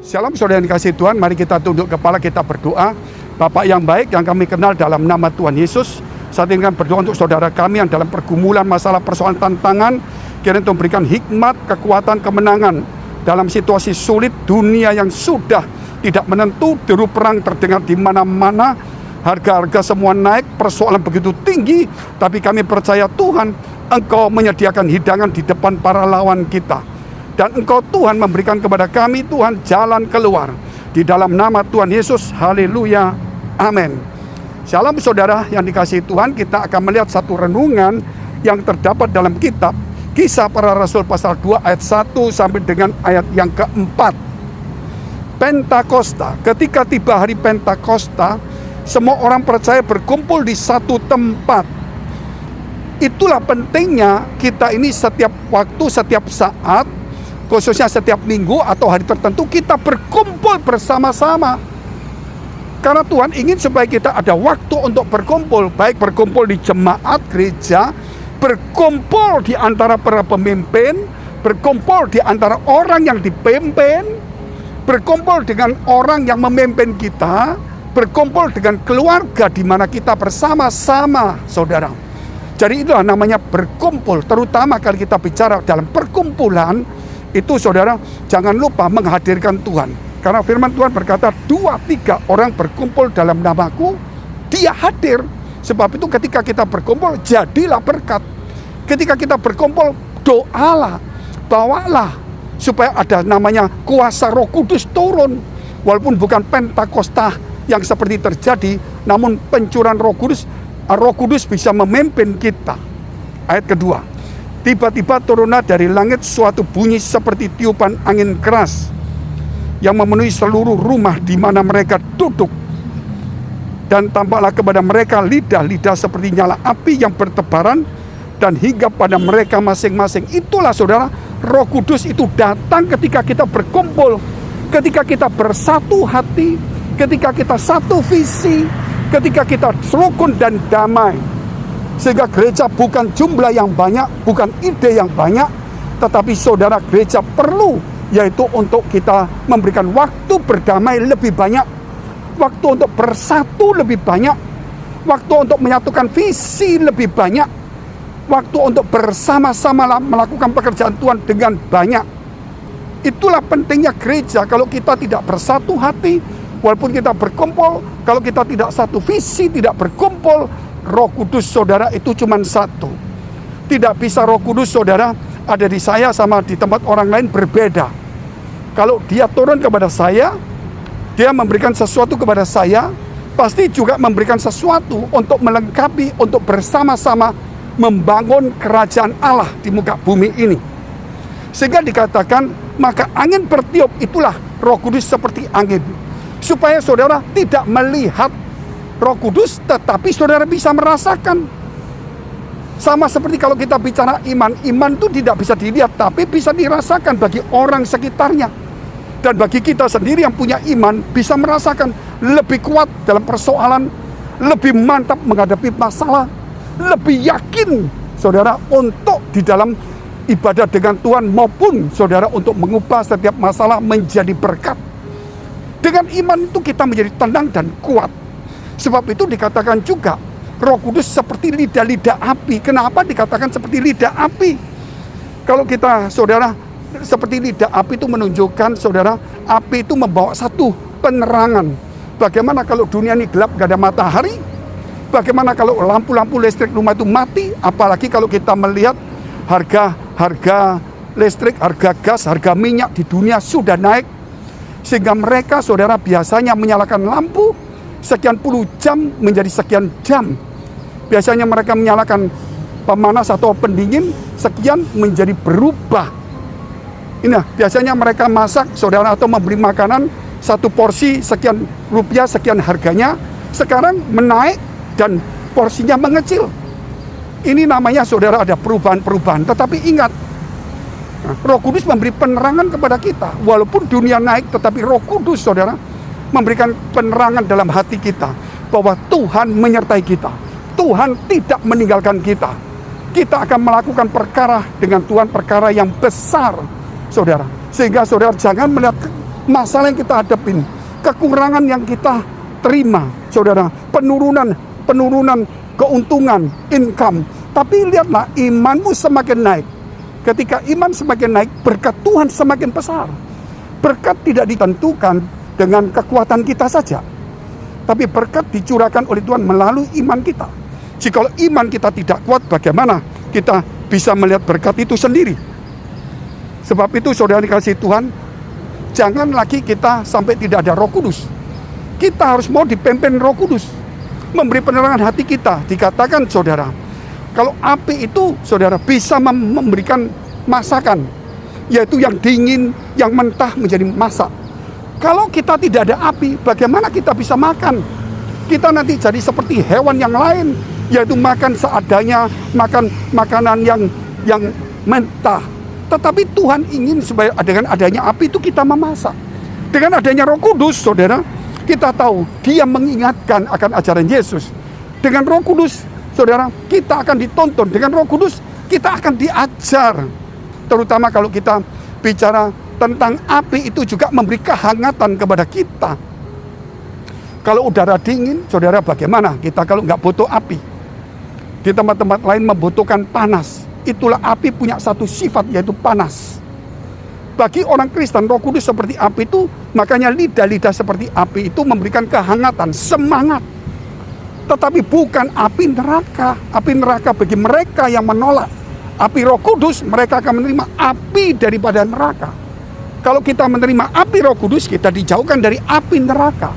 Shalom saudara yang dikasihi Tuhan, mari kita tunduk kepala, kita berdoa. Bapak yang baik yang kami kenal dalam nama Tuhan Yesus, saat ini kami berdoa untuk saudara kami yang dalam pergumulan masalah persoalan tantangan. Kiranya Tuhan berikan hikmat, kekuatan, kemenangan dalam situasi sulit dunia yang sudah tidak menentu, deru perang terdengar di mana-mana, harga-harga semua naik, persoalan begitu tinggi. Tapi kami percaya Tuhan, Engkau menyediakan hidangan di depan para lawan kita. Dan Engkau Tuhan memberikan kepada kami Tuhan jalan keluar. Di dalam nama Tuhan Yesus, haleluya, amin. Shalom saudara yang dikasihi Tuhan, kita akan melihat satu renungan yang terdapat dalam kitab Kisah Para Rasul pasal 2 ayat 1 sampai dengan ayat yang keempat. Pentakosta, ketika tiba hari Pentakosta, semua orang percaya berkumpul di satu tempat. Itulah pentingnya kita ini setiap waktu, setiap saat, khususnya setiap minggu atau hari tertentu, kita berkumpul bersama-sama. Karena Tuhan ingin supaya kita ada waktu untuk berkumpul, baik berkumpul di jemaat gereja, berkumpul di antara para pemimpin, berkumpul di antara orang yang dipimpin, berkumpul dengan orang yang memimpin kita, berkumpul dengan keluarga di mana kita bersama-sama, saudara. Jadi itulah namanya berkumpul, terutama kalau kita bicara dalam perkumpulan, itu saudara jangan lupa menghadirkan Tuhan. Karena firman Tuhan berkata 2-3 orang berkumpul dalam namaku, Dia hadir. Sebab itu ketika kita berkumpul, jadilah berkat. Ketika kita berkumpul, doalah, bawalah supaya ada namanya kuasa Roh Kudus turun. Walaupun bukan Pentakosta yang seperti terjadi, namun pencurahan Roh Kudus bisa memimpin kita. Ayat kedua, tiba-tiba turunlah dari langit suatu bunyi seperti tiupan angin keras yang memenuhi seluruh rumah di mana mereka duduk. Dan tampaklah kepada mereka lidah-lidah seperti nyala api yang bertebaran dan hinggap pada mereka masing-masing. Itulah saudara, Roh Kudus itu datang ketika kita berkumpul, ketika kita bersatu hati, ketika kita satu visi, ketika kita rukun dan damai. Sehingga gereja bukan jumlah yang banyak, bukan ide yang banyak, tetapi saudara, gereja perlu, yaitu untuk kita memberikan waktu berdamai lebih banyak, waktu untuk bersatu lebih banyak, waktu untuk menyatukan visi lebih banyak, waktu untuk bersama-sama melakukan pekerjaan Tuhan dengan banyak. Itulah pentingnya gereja. Kalau kita tidak bersatu hati, walaupun kita berkumpul, kalau kita tidak satu visi, tidak berkumpul, Roh Kudus saudara itu cuma satu. Tidak bisa Roh Kudus saudara ada di saya sama di tempat orang lain berbeda. Kalau Dia turun kepada saya, Dia memberikan sesuatu kepada saya, pasti juga memberikan sesuatu untuk melengkapi, untuk bersama-sama membangun kerajaan Allah di muka bumi ini. Sehingga dikatakan, maka angin bertiup, itulah Roh Kudus seperti angin. Supaya saudara tidak melihat Roh Kudus, tetapi saudara bisa merasakan. Sama seperti kalau kita bicara iman, iman itu tidak bisa dilihat, tapi bisa dirasakan bagi orang sekitarnya. Dan bagi kita sendiri yang punya iman, bisa merasakan lebih kuat dalam persoalan, lebih mantap menghadapi masalah, lebih yakin saudara untuk di dalam ibadah dengan Tuhan, maupun saudara untuk mengubah setiap masalah menjadi berkat. Dengan iman itu kita menjadi tenang dan kuat. Sebab itu dikatakan juga Roh Kudus seperti lidah-lidah api. Kenapa dikatakan seperti lidah api? Kalau kita saudara, seperti lidah api itu menunjukkan saudara, api itu membawa satu penerangan. Bagaimana kalau dunia ini gelap, gak ada matahari? Bagaimana kalau lampu-lampu listrik rumah itu mati? Apalagi kalau kita melihat harga listrik, harga gas, harga minyak di dunia sudah naik. Sehingga mereka saudara biasanya menyalakan lampu sekian puluh jam menjadi sekian jam. Biasanya mereka menyalakan pemanas atau pendingin sekian menjadi berubah. Ini biasanya mereka masak saudara atau memberi makanan satu porsi sekian rupiah, sekian harganya. Sekarang menaik dan porsinya mengecil. Ini namanya saudara ada perubahan-perubahan. Tetapi ingat, Roh Kudus memberi penerangan kepada kita. Walaupun dunia naik, tetapi Roh Kudus saudara memberikan penerangan dalam hati kita bahwa Tuhan menyertai kita. Tuhan tidak meninggalkan kita. Kita akan melakukan perkara dengan Tuhan, perkara yang besar, saudara. Sehingga saudara jangan melihat masalah yang kita hadapin, kekurangan yang kita terima, saudara, penurunan keuntungan, income. Tapi lihatlah, imanmu semakin naik. Ketika iman semakin naik, berkat Tuhan semakin besar. Berkat tidak ditentukan dengan kekuatan kita saja, tapi berkat dicurahkan oleh Tuhan melalui iman kita. Jika iman kita tidak kuat, bagaimana kita bisa melihat berkat itu sendiri? Sebab itu saudara dikasih Tuhan, jangan lagi kita sampai tidak ada Roh Kudus. Kita harus mau dipimpin Roh Kudus, memberi penerangan hati kita. Dikatakan saudara, kalau api itu saudara bisa memberikan masakan, yaitu yang dingin, yang mentah menjadi masak. Kalau kita tidak ada api, bagaimana kita bisa makan? Kita nanti jadi seperti hewan yang lain, yaitu makan seadanya, makan makanan yang mentah. Tetapi Tuhan ingin supaya dengan adanya api itu kita memasak. Dengan adanya Roh Kudus, saudara, kita tahu Dia mengingatkan akan ajaran Yesus. Dengan Roh Kudus, saudara, kita akan ditonton. Dengan Roh Kudus, kita akan diajar. Terutama kalau kita bicara tentang api, itu juga memberi kehangatan kepada kita. Kalau udara dingin, saudara, bagaimana kita kalau nggak butuh api? Di tempat-tempat lain membutuhkan panas. Itulah api punya satu sifat, yaitu panas. Bagi orang Kristen, Roh Kudus seperti api itu, makanya lidah-lidah seperti api itu memberikan kehangatan, semangat. Tetapi bukan api neraka. Api neraka bagi mereka yang menolak. Api Roh Kudus, mereka akan menerima api daripada neraka. Kalau kita menerima api Roh Kudus, kita dijauhkan dari api neraka.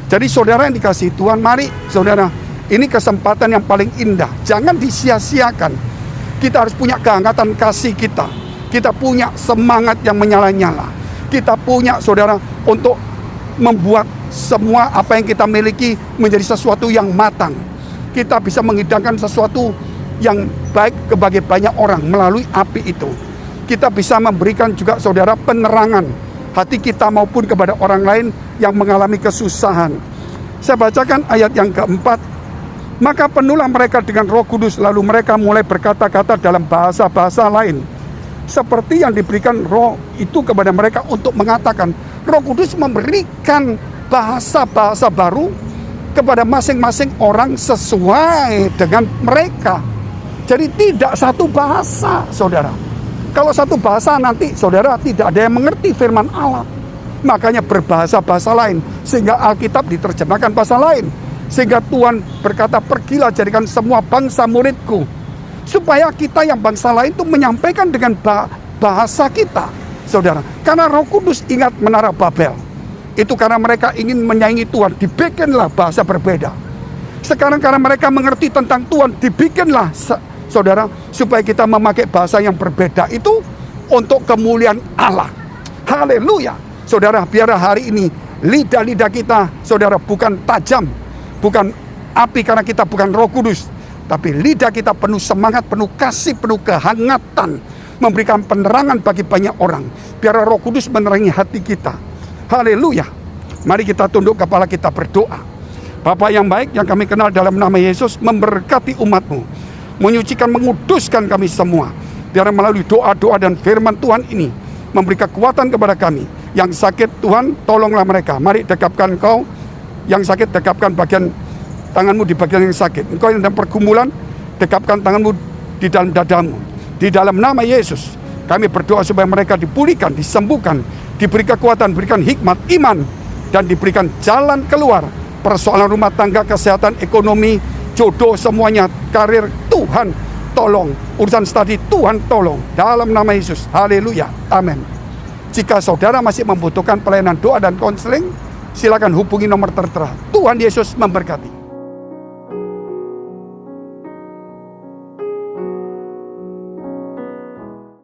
Jadi saudara yang dikasihi Tuhan, mari saudara, ini kesempatan yang paling indah. Jangan disia-siakan. Kita harus punya kehangatan kasih kita. Kita punya semangat yang menyala-nyala. Kita punya, saudara, untuk membuat semua apa yang kita miliki menjadi sesuatu yang matang. Kita bisa menghidangkan sesuatu yang baik bagi banyak orang melalui api itu. Kita bisa memberikan juga, saudara, penerangan hati kita maupun kepada orang lain yang mengalami kesusahan. Saya bacakan ayat yang keempat. Maka penuhlah mereka dengan Roh Kudus, lalu mereka mulai berkata-kata dalam bahasa-bahasa lain, seperti yang diberikan Roh itu kepada mereka untuk mengatakan. Roh Kudus memberikan bahasa-bahasa baru kepada masing-masing orang sesuai dengan mereka. Jadi tidak satu bahasa, saudara. Kalau satu bahasa nanti, saudara, tidak ada yang mengerti firman Allah. Makanya berbahasa-bahasa lain, sehingga Alkitab diterjemahkan bahasa lain. Sehingga Tuhan berkata, pergilah jadikan semua bangsa muridku. Supaya kita yang bangsa lain itu menyampaikan dengan bahasa kita, saudara. Karena Roh Kudus, ingat menara Babel. Itu karena mereka ingin menyaingi Tuhan, dibikinlah bahasa berbeda. Sekarang karena mereka mengerti tentang Tuhan, dibikinlah, saudara, supaya kita memakai bahasa yang berbeda. Itu untuk kemuliaan Allah. Haleluya. Saudara, biar hari ini lidah-lidah kita, saudara, bukan tajam, bukan api karena kita bukan Roh Kudus, tapi lidah kita penuh semangat, penuh kasih, penuh kehangatan, memberikan penerangan bagi banyak orang. Biar Roh Kudus menerangi hati kita. Haleluya. Mari kita tunduk kepala, kita berdoa. Bapa yang baik yang kami kenal, dalam nama Yesus, memberkati umat-Mu, menyucikan, menguduskan kami semua. Biar melalui doa-doa dan firman Tuhan ini memberi kekuatan kepada kami. Yang sakit, Tuhan, tolonglah mereka. Mari dekapkan Engkau. Yang sakit, dekapkan bagian tanganmu di bagian yang sakit. Engkau yang dalam pergumulan, dekapkan tanganmu di dalam dadamu. Di dalam nama Yesus, kami berdoa supaya mereka dipulihkan, disembuhkan, diberi kekuatan, diberikan hikmat, iman, dan diberikan jalan keluar. Persoalan rumah tangga, kesehatan, ekonomi, jodoh, semuanya, karir, Tuhan tolong. Urusan studi, Tuhan tolong. Dalam nama Yesus, haleluya, amin. Jika saudara masih membutuhkan pelayanan doa dan konseling, silakan hubungi nomor tertera. Tuhan Yesus memberkati.